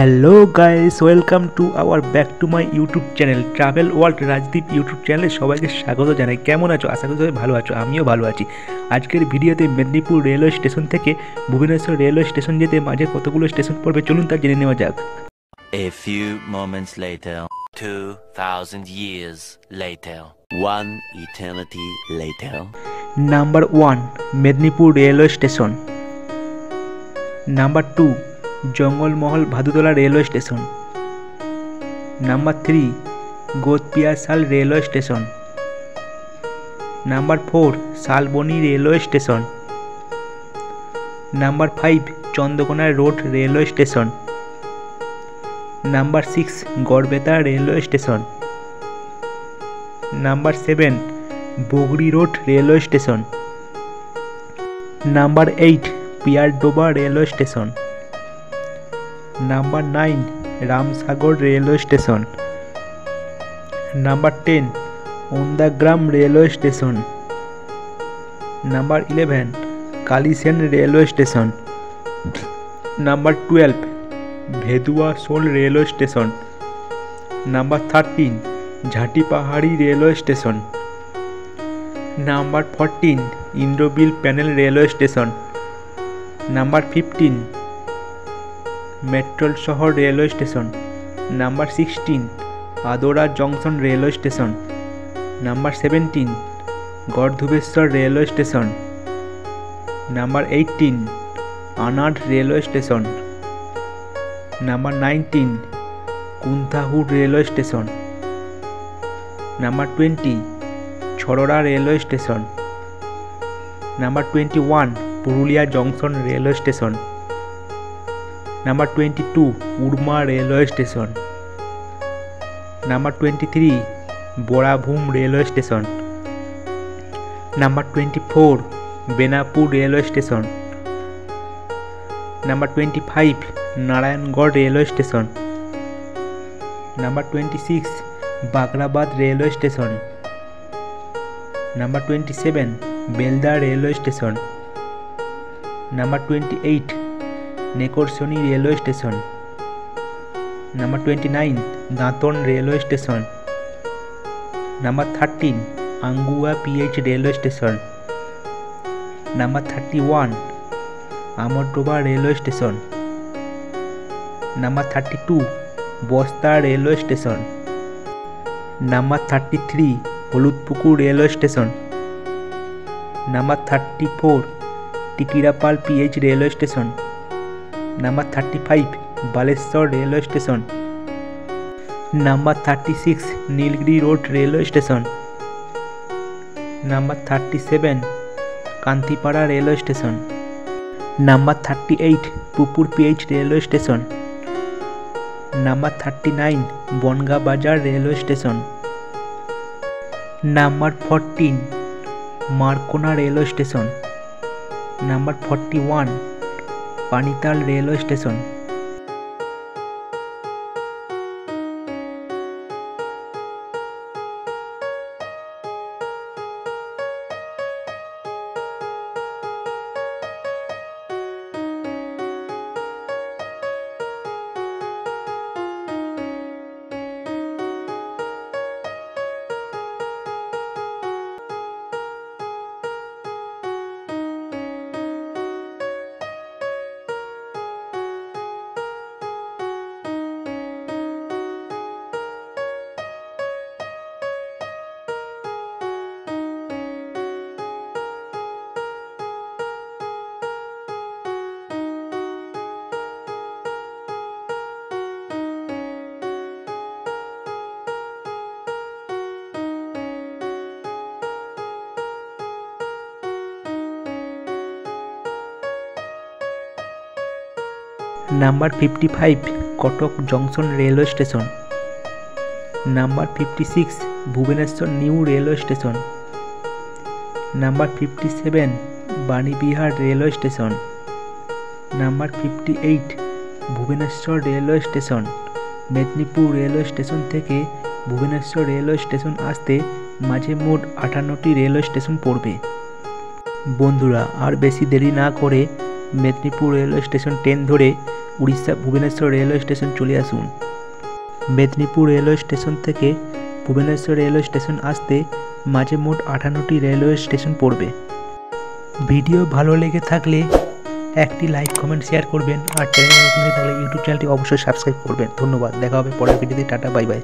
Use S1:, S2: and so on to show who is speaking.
S1: Hello guys, welcome to our back to my YouTube channel travel world Rajdeep YouTube চ্যানেলে সবাইকে স্বাগত জানাই। কেমন আছো? আশা করি সবাই ভালো আছো, আমিও ভালো আছি। আজকের ভিডিওতে মেদিনীপুর রেলওয়ে স্টেশন থেকে ভুবনেশ্বর রেলওয়ে স্টেশন যেতে মাঝে কতগুলো স্টেশন পড়বে চলুন তা জেনে নেওয়া যাক।
S2: A few moments later, 2000 years later, one eternity later.
S1: Number 1 Medinipur railway station. Number 2 Jangalmahal Bhadutala railway station. Number 3 Godapiasal railway station. Number 4 Salboni railway station. Number 5 Chandrakona road railway station. Number 6 Garbeta railway station. Number 7 Bagri road railway station. Number 8 Piardoba railway station. Number 9 Ramsagar railway station. Number 10 Ondagram railway station. Number 11 Kalisen railway station. Number 12 Bheduasol railway station. Number 13 ঝাঁটি পাহাড়ি railway station. Number 14 Indrabil প্যানেল railway station. Number 15 মেট্রোল শহর railway station. Number 16 Adra junction railway station. Number 17 Garhdhubeswar railway station. Number 18 Anara railway station. Number 19 Kunthahur railway station. Number 20 Chharra railway station. Number 21 Purulia junction railway station. Number 22 Urma railway station. Number 23 Barabhum railway station. Number 24 Benapur railway station. Number 25 Narayangarh railway station. Number 26 Bakhrabad railway station. Number 27 Belda railway station. Number 28 Nekursini railway station. Number 29 Dantan railway station. Number 13 Angua PH railway station. Number 31 Amardoba railway station. Number 32 Basta railway station. Number 33 Haludpukur railway station. Number 34 Tikirapal PH railway station. Number 35 Baleshwar railway station. Number 36 Nilgiri road railway station. Number 37 Kantipara railway station. Number 38 Pupur PH railway station. Number 39 Bongaon বাজার railway station. Number 14 Markona railway station. Number 41 Panital railway station. Number 55 Cuttack junction railway station. Number 56 Bhubaneswar new railway station. Number 57 Vanivihar railway station. Number 58 Bhubaneswar railway station. Medinipur railway station থেকে Bhubaneswar railway station আসতে মাঝে মোট 58টি railway station পড়বে। বন্ধুরা আর বেশি দেরি না করে মেদিনীপুর রেলওয়ে স্টেশন ট্রেন ধরে উড়িষ্যা ভুবনেশ্বর রেলওয়ে স্টেশন চলে আসুন। মেদিনীপুর রেলওয়ে স্টেশন থেকে ভুবনেশ্বর রেলওয়ে স্টেশন আসতে মাঝে মোট 58টি রেলওয়ে স্টেশন পড়বে। ভিডিও ভালো লেগে থাকলে একটি লাইক কমেন্ট শেয়ার করবেন, আর চ্যানেলে নতুন হয়ে থাকলে ইউটিউব চ্যানেলটি অবশ্যই সাবস্ক্রাইব করবেন। ধন্যবাদ, দেখা হবে পরের ভিডিওতে। Tata, bye bye.